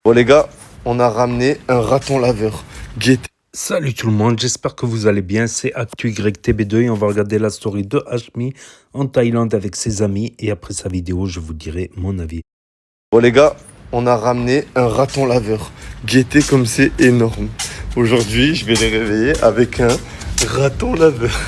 Bon les gars, on a ramené un raton laveur. Guettez. Salut tout le monde, j'espère que vous allez bien. C'est ActuYTB2 et on va regarder la story de Hashmi en Thaïlande avec ses amis. Et après sa vidéo, je vous dirai mon avis. Bon les gars, on a ramené un raton laveur. Guettez comme c'est énorme. Aujourd'hui, je vais les réveiller avec un raton laveur.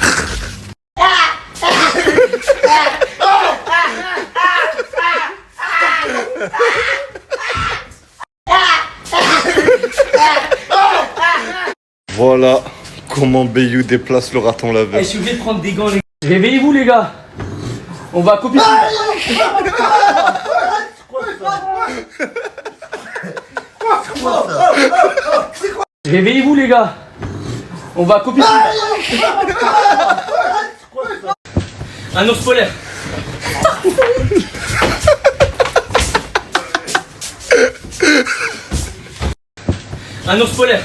Voilà comment Bayou déplace le raton laveur. Je suis obligé de prendre des gants, les gars. Réveillez-vous, les gars. On va copier. Réveillez-vous, les gars. On va copier. Un ours polaire. Un ours polaire.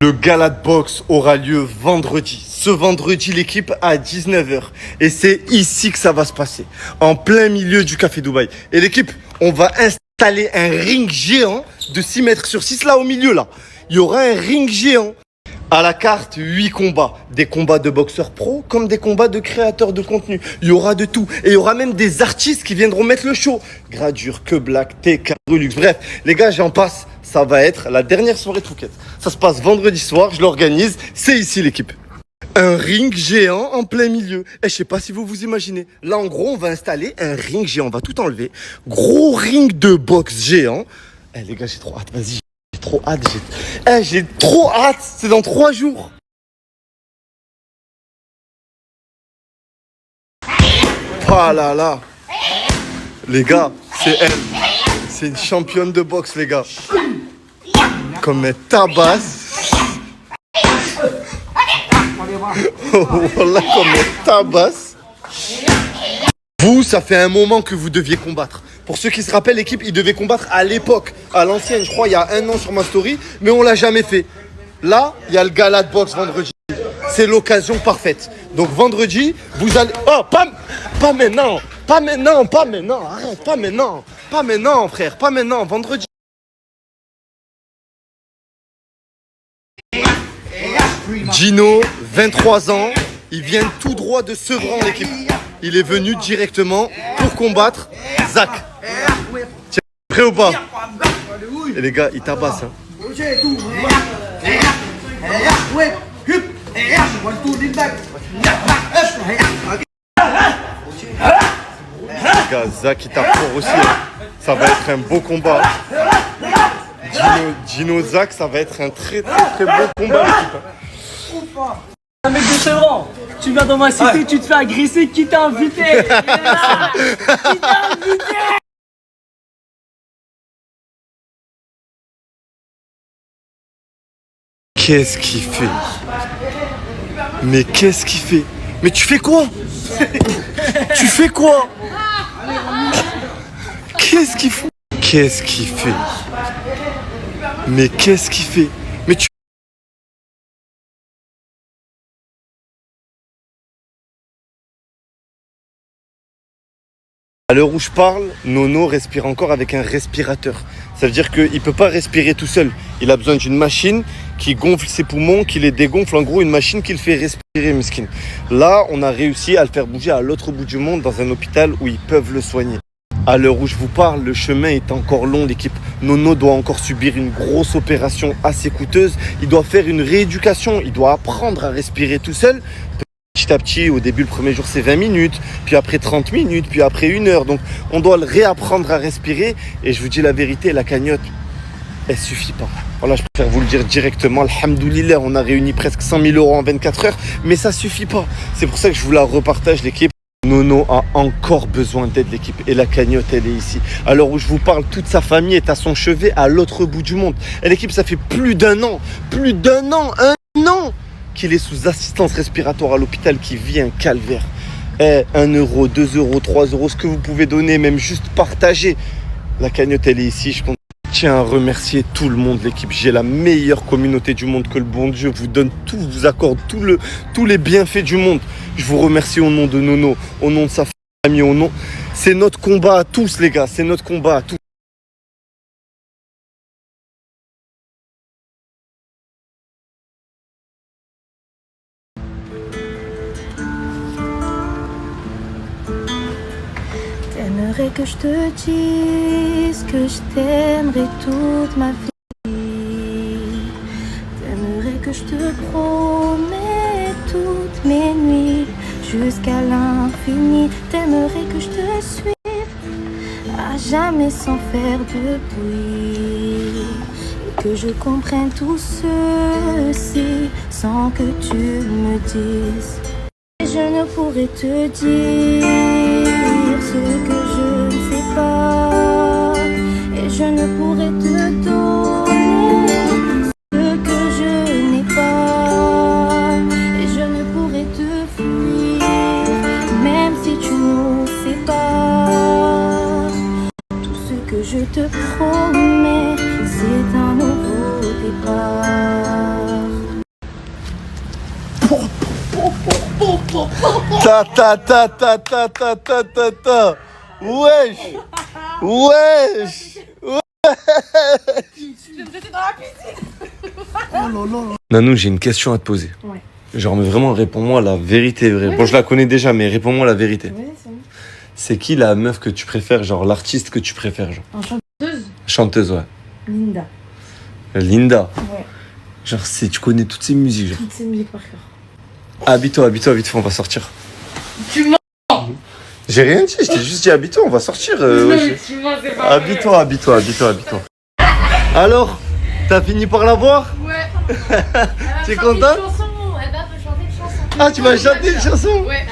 Le gala de boxe aura lieu vendredi. Ce vendredi, l'équipe à 19h. Et c'est ici que ça va se passer. En plein milieu du Café Dubaï. Et l'équipe, on va installer un ring géant de 6 mètres sur 6 là au milieu là. Il y aura un ring géant. À la carte, 8 combats. Des combats de boxeurs pro comme des combats de créateurs de contenu. Il y aura de tout. Et il y aura même des artistes qui viendront mettre le show. Gradure, Que Black, TK, Relux. Bref, les gars, j'en passe. Ça va être la dernière soirée de Phuket. Ça se passe vendredi soir, je l'organise. C'est ici l'équipe. Un ring géant en plein milieu. Et je sais pas si vous vous imaginez. Là, en gros, on va installer un ring géant. On va tout enlever. Gros ring de boxe géant. Eh les gars, j'ai trop hâte. Vas-y. J'ai trop hâte. J'ai trop hâte. C'est dans 3 jours. Ah là là. Les gars, c'est elle. C'est une championne de boxe, les gars. Comme elle tabasse. Voilà, comme elle tabasse. Vous, ça fait un moment que vous deviez combattre. Pour ceux qui se rappellent, l'équipe, ils devaient combattre à l'époque, à l'ancienne, je crois, il y a 1 an sur ma story, mais on l'a jamais fait. Là, il y a le gala de boxe vendredi. C'est l'occasion parfaite. Donc vendredi, vous allez... Oh, pas maintenant. Pas maintenant, pas maintenant. Arrête, pas maintenant. Pas maintenant, frère, pas maintenant. Vendredi. Gino, 23 ans. Il vient tout droit de Sevran, l'équipe. Il est venu directement pour combattre Zach. Tiens, prêt ou pas? Et les gars, il tabasse. Hein. Les gars, Zach, il tape fort aussi. Hein. Ça va être un beau combat. Gino Zach, ça va être un très beau combat, l'équipe. Hein. Un mec de Sevran, tu viens dans ma cité, tu te fais agresser, qui t'a invité? Qui t'a invité? Qu'est-ce qu'il fait? Mais qu'est-ce qu'il fait? Mais tu fais quoi? Tu fais quoi? Qu'est-ce qu'il fout? Qu'est-ce qu'il fait? Mais qu'est-ce qu'il fait? Mais tu... À l'heure où je parle, Nono respire encore avec un respirateur. Ça veut dire qu'il ne peut pas respirer tout seul. Il a besoin d'une machine qui gonfle ses poumons, qui les dégonfle. En gros, une machine qui le fait respirer, miskin. Là, on a réussi à le faire bouger à l'autre bout du monde dans un hôpital où ils peuvent le soigner. À l'heure où je vous parle, le chemin est encore long, l'équipe. Nono doit encore subir une grosse opération assez coûteuse. Il doit faire une rééducation. Il doit apprendre à respirer tout seul. Petit à petit, au début, le premier jour, c'est 20 minutes, puis après 30 minutes, puis après 1 heure. Donc, on doit le réapprendre à respirer. Et je vous dis la vérité, la cagnotte, elle suffit pas. Voilà, je préfère vous le dire directement. Alhamdoulilah, on a réuni presque 100 000 € en 24 heures, mais ça suffit pas. C'est pour ça que je vous la repartage, l'équipe. Nono a encore besoin d'aide, l'équipe. Et la cagnotte, elle est ici. À l'heure où je vous parle, toute sa famille est à son chevet à l'autre bout du monde. Et l'équipe, ça fait plus d'un an, un an qu'il est sous assistance respiratoire à l'hôpital, qui vit un calvaire. 1 €, 2 €, 3 €, ce que vous pouvez donner, même juste partager. La cagnotte, elle est ici. Je compte tiens à remercier tout le monde, l'équipe. J'ai la meilleure communauté du monde, que le bon Dieu vous donne tout, vous accorde tous les bienfaits du monde. Je vous remercie au nom de Nono, au nom de sa famille, au nom. C'est notre combat à tous, les gars. C'est notre combat à tous. T'aimerais que je te dise que je t'aimerai toute ma vie. T'aimerais que je te promets toutes mes nuits jusqu'à l'infini. T'aimerais que je te suive à jamais sans faire de bruit. Et que je comprenne tout ceci sans que tu me dises. Et je ne pourrais te dire ce que je ne sais pas, et je ne pourrais te donner ce que je n'ai pas, et je ne pourrais te fuir, même si tu n'oses pas. Tout ce que je te promets, c'est un nouveau départ. Ta. Wesh. Wesh. Nanou, j'ai une question à te poser. Ouais. Genre, mais vraiment, réponds-moi la vérité. Bon, je la connais déjà, mais réponds-moi la vérité. Ouais, c'est bon. C'est qui la meuf que tu préfères, genre l'artiste que tu préfères, genre? En chanteuse, Chanteuse, ouais. Linda. Linda. Ouais, Genre, tu connais toutes ses musiques, genre. toutes ses musiques par cœur. Habille-toi, vite fait, on va sortir. Tu mens. J'ai rien dit, je t'ai juste dit habille-toi, on va sortir. Mais tu mens, c'est pas vrai. Habille-toi. Alors, t'as fini par la voir? Ouais. Tu es content? Elle va chanter une chanson. Ah, tu vas chanter une chanson? Ouais.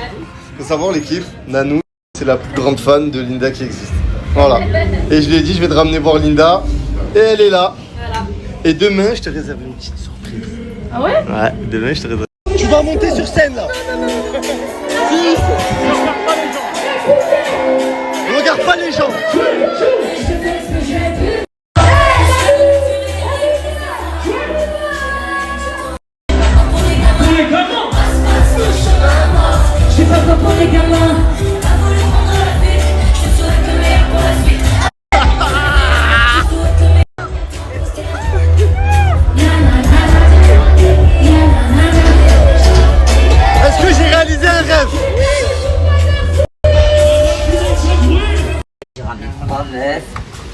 Faut savoir, l'équipe, Nanou, c'est la plus grande fan de Linda qui existe. Voilà. Et je lui ai dit, je vais te ramener voir Linda. Et elle est là. Voilà. Et demain, je te réserve une petite surprise. Ah ouais? Ouais, demain, je te réserve. Tu vas monter sur scène, là. Fils. Regarde pas les gens. J'ai pas peur pour les gamins. Est-ce que j'ai réalisé un rêve? Je ramène 3 meufs,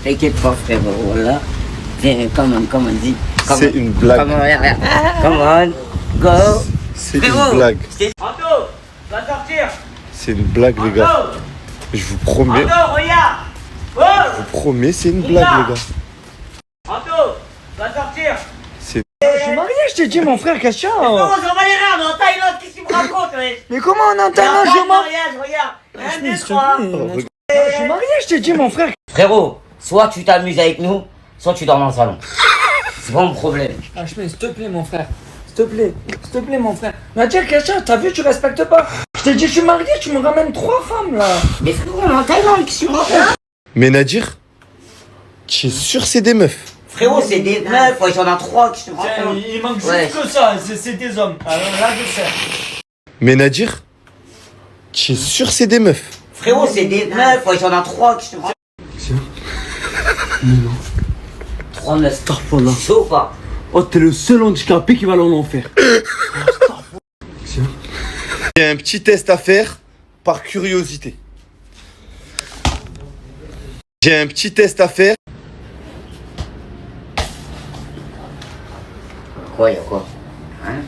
t'inquiète pas frérot, voilà. Viens, come on, dit. C'est une blague. Come on, go. C'est Frérot. une blague. Anto, va sortir. C'est une blague, les gars. Anto, Je vous promets. Anto, regarde. Oh, Je vous promets, c'est une blague, les gars. Anto, va sortir. C'est. Je suis marié, je t'ai dit, mon frère, question. On s'en va les reins, on est en Thaïlande, qu'est-ce que tu me racontes, ouais? Mais comment on entend Y'a un pas je de mariage, regarde. 1, 2, 3. Je suis marié, je t'ai dit, mon frère. Frérot, soit tu t'amuses avec nous, soit tu dors dans le salon. C'est pas mon problème. Hachmi, s'il te plaît, mon frère. S'il te plaît, mon frère. Nadir, question, t'as vu, tu respectes pas. Je t'ai dit, je suis marié, tu me ramènes 3 femmes, là. Mais frérot, on est en Thaïlande, qu'est-ce que tu me racontes? Mais Nadir, tu es sûr c'est des meufs? Frérot, c'est des meufs, ouais, j'en ai 3, qu'est-ce que tu me racontes? Il manque Ouais. juste que ça, c'est des hommes. Alors là, je sais. Mais Nadir, tu es sûr c'est des meufs? Frérot, c'est des meufs, ouais, j'en ai 3, qu'est-ce que tu me racontes? 3 meufs. Starfallah. Chaud ou pas? Oh, t'es le seul handicapé qui va aller en enfer. J'ai un petit test à faire par curiosité. J'ai un petit test à faire. Quoi, y'a quoi? Hein?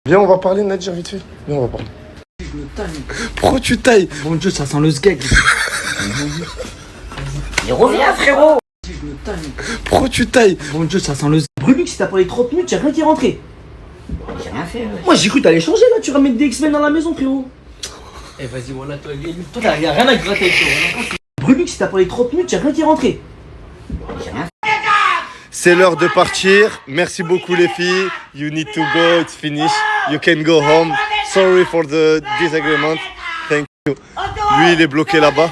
Viens, on va parler, Nadir, vite fait. Viens, on va parler. Pourquoi tu tailles? Mon Dieu, ça sent le sgeg. Mais reviens, frérot! Pourquoi tu tailles? Mon Dieu, ça sent le sgeg. Brulux, si t'as parlé 30 minutes, y'a rien qui est rentré. J'ai rien fait, ouais. Moi, j'ai cru t'allais changer, là. Tu ramènes des X-Men dans la maison, frérot. Eh, vas-y, voilà, toi, y'a rien à gratter, frérot. Brulux, si t'as parlé 30 minutes, y'a rien qui est rentré. J'ai rien fait. C'est l'heure de partir. Merci beaucoup les filles. You need to go. It's finished. You can go home. Sorry for the disagreement. Thank you. Lui, il est bloqué là-bas.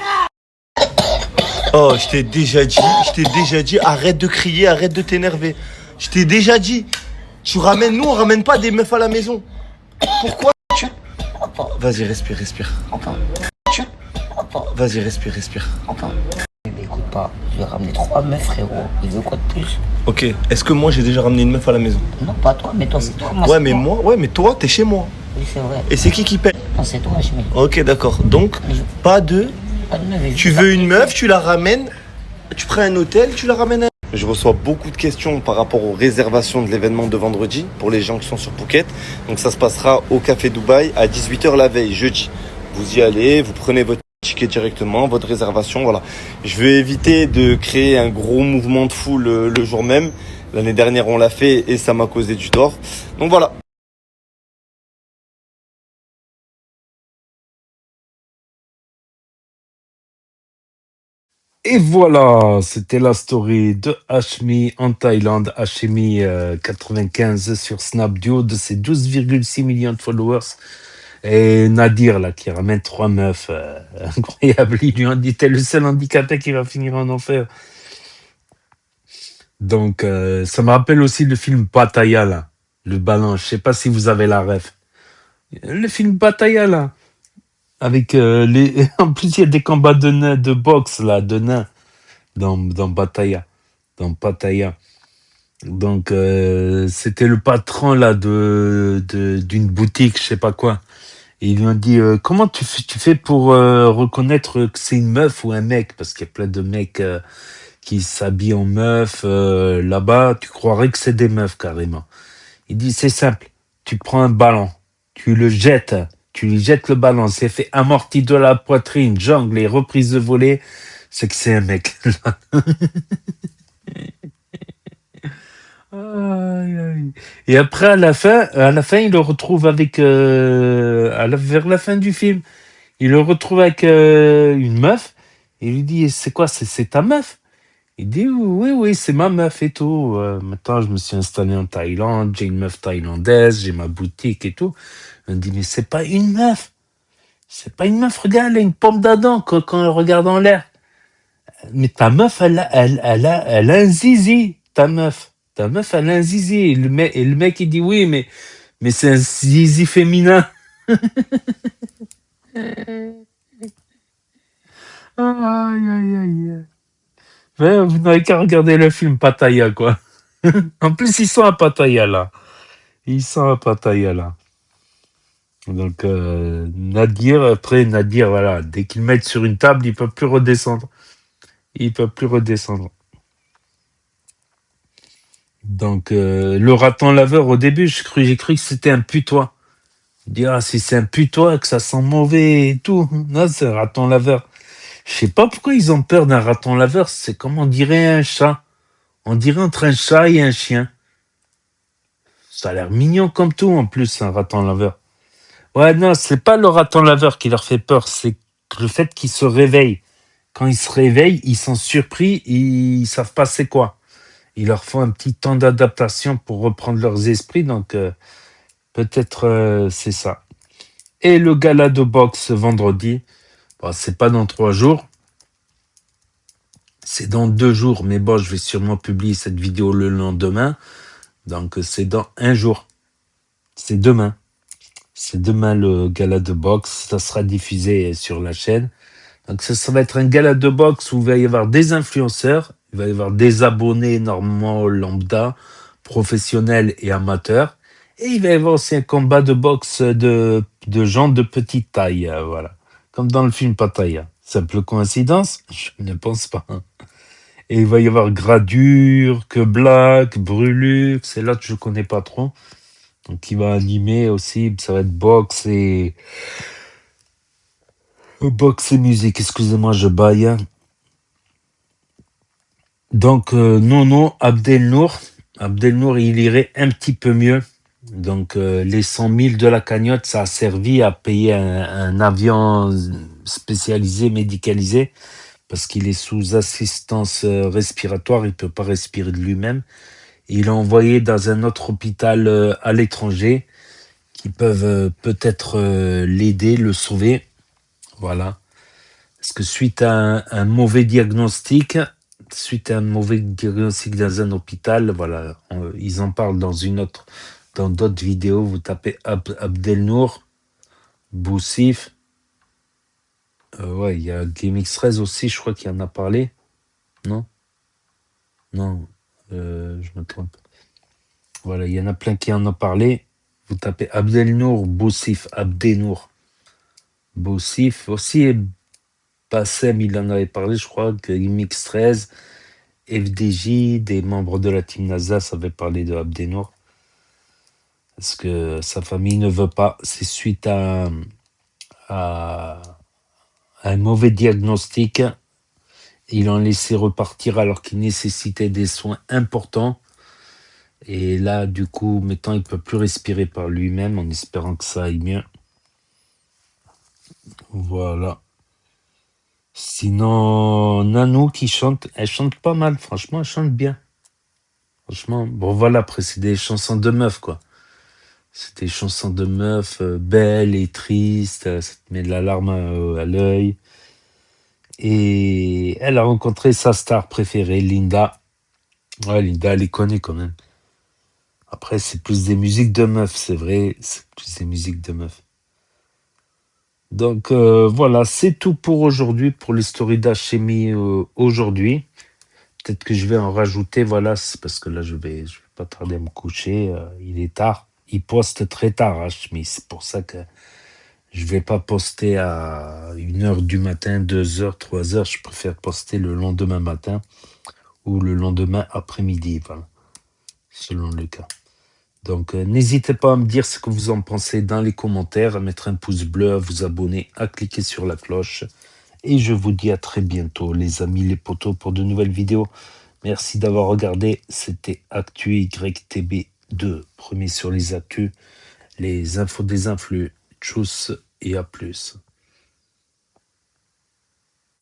Oh, je t'ai déjà dit, arrête de crier, arrête de t'énerver. Je t'ai déjà dit, nous on ramène pas des meufs à la maison. Pourquoi tu... Vas-y, respire. Enfin, Vas-y, respire. enfin. Mais écoute pas, je vais ramener 3 meufs, frérot. Il veut quoi de plus? Ok, est-ce que moi j'ai déjà ramené une meuf à la maison? Non, pas toi, mais toi, c'est toi. Ouais, mais moi, mais toi, t'es chez moi. Oui, c'est vrai. Et c'est qui paye? Non, c'est toi, Hachmi. Ok, d'accord. Donc, pas de... Pas de meuf. Tu veux une meuf, tu la ramènes, tu prends un hôtel, tu la ramènes à... Je reçois beaucoup de questions par rapport aux réservations de l'événement de vendredi pour les gens qui sont sur Phuket. Donc ça se passera au Café Dubaï à 18h la veille, jeudi. Vous y allez, vous prenez votre ticket directement, votre réservation, voilà. Je vais éviter de créer un gros mouvement de foule le jour même. L'année dernière, on l'a fait et ça m'a causé du tort. Donc voilà. Et voilà, c'était la story de Hashmi en Thaïlande. Hashmi 95 sur Snap, du haut de ses 12,6 millions de followers. Et Nadir, là, qui ramène 3 meufs. Incroyable. Ils lui ont dit, t'es le seul handicapé qui va finir en enfer. Donc, ça me rappelle aussi le film Pattaya, là. Le ballon. Je sais pas si vous avez la ref. Le film Pattaya, là. Avec les. En plus, il y a des combats de nains, de boxe, là, de nains. Dans Pattaya. Dans Pattaya. Donc, c'était le patron, là, d'une boutique, je sais pas quoi. Et ils lui ont dit, comment tu fais pour reconnaître que c'est une meuf ou un mec? Parce qu'il y a plein de mecs qui s'habillent en meuf. Là-bas, tu croirais que c'est des meufs, carrément. Il dit, c'est simple. Tu prends un ballon, tu le jettes, tu lui jettes le ballon, c'est fait amorti de la poitrine, jongle et reprise de volée, c'est que c'est un mec. Aïe, aïe. Et après, à la fin, il le retrouve avec, vers la fin du film, il le retrouve avec une meuf. Et il lui dit, c'est quoi, c'est ta meuf? Il dit, oui, c'est ma meuf et tout. Maintenant, je me suis installé en Thaïlande, j'ai une meuf thaïlandaise, j'ai ma boutique et tout. Il me dit, mais c'est pas une meuf. C'est pas une meuf, regarde, elle a une pomme d'Adam quand elle regarde en l'air. Mais ta meuf, elle a un zizi, ta meuf. Ta meuf, elle a un zizi. Et le mec, il dit, oui, mais c'est un zizi féminin. Aïe. Ouais, vous n'avez qu'à regarder le film Pattaya, quoi. En plus, ils sont à Pattaya, là. Donc, Nadir, voilà. Dès qu'ils mettent sur une table, il peut plus redescendre. Donc, le raton laveur, au début, j'ai cru que c'était un putois. Je dis, si c'est un putois, que ça sent mauvais et tout. Non, c'est un raton laveur. Je sais pas pourquoi ils ont peur d'un raton laveur. C'est comme on dirait un chat. On dirait entre un chat et un chien. Ça a l'air mignon comme tout, en plus, un raton laveur. Ouais, non, c'est pas le raton laveur qui leur fait peur, c'est le fait qu'ils se réveillent. Quand ils se réveillent, ils sont surpris, ils savent pas c'est quoi. Il leur faut un petit temps d'adaptation pour reprendre leurs esprits, donc peut-être c'est ça. Et le gala de boxe vendredi, bon, c'est pas dans 3 jours, c'est dans 2 jours, mais bon, je vais sûrement publier cette vidéo le lendemain, donc c'est dans 1 jour. C'est demain. C'est demain le gala de boxe, ça sera diffusé sur la chaîne. Donc ça va être un gala de boxe où il va y avoir des influenceurs, il va y avoir des abonnés normalement lambda, professionnels et amateurs. Et il va y avoir aussi un combat de boxe de gens de petite taille, voilà. Comme dans le film Pattaya. Simple coïncidence? Je ne pense pas. Et il va y avoir Gradure, Que Black, Brulux, c'est là que je connais pas trop. Donc il va animer aussi, ça va être boxe et musique, excusez-moi, je baille. Donc non, Abdelnour, il irait un petit peu mieux. Donc les 100 000 de la cagnotte, ça a servi à payer un avion spécialisé, médicalisé, parce qu'il est sous assistance respiratoire, il peut pas respirer de lui-même. Il l'a envoyé dans un autre hôpital à l'étranger qui peuvent peut-être l'aider, le sauver. Voilà. Parce que suite à un mauvais diagnostic, dans un hôpital, voilà, ils en parlent dans d'autres vidéos. Vous tapez Abdelnour Boussif. Ouais, il y a GameX13 aussi, je crois qu'il en a parlé. Non? Non, je me trompe. Voilà, il y en a plein qui en ont parlé. Vous tapez Abdelnour Boussif, Abdenour Boussif aussi. Bassem, il en avait parlé, je crois, que GameX13, FDJ, des membres de la team NASA avaient parlé de Abdenour. Parce que sa famille ne veut pas. C'est suite à un mauvais diagnostic. Ils l'ont laissé repartir alors qu'il nécessitait des soins importants. Et là, du coup, maintenant, il ne peut plus respirer par lui-même en espérant que ça aille mieux. Voilà. Sinon, Nanou qui chante, elle chante pas mal, franchement, elle chante bien. Franchement, bon voilà, après, c'est des chansons de meufs, quoi. C'est des chansons de meufs belles et tristes, ça te met de la larme à l'œil. Et elle a rencontré sa star préférée, Linda. Ouais, Linda, elle les connaît quand même. Après, c'est plus des musiques de meufs, c'est vrai, c'est plus des musiques de meufs. Donc voilà, c'est tout pour aujourd'hui, pour les stories d'Hachemi aujourd'hui. Peut-être que je vais en rajouter, voilà, c'est parce que là, je vais pas tarder à me coucher, il est tard. Il poste très tard, Hachemi, c'est pour ça que je vais pas poster à 1h du matin, 2h, 3h, je préfère poster le lendemain matin ou le lendemain après-midi, voilà, selon le cas. Donc, n'hésitez pas à me dire ce que vous en pensez dans les commentaires, à mettre un pouce bleu, à vous abonner, à cliquer sur la cloche. Et je vous dis à très bientôt, les amis, les potos, pour de nouvelles vidéos. Merci d'avoir regardé. C'était Actu YTB2, premier sur les actus, les infos des influx. Tchuss et à plus.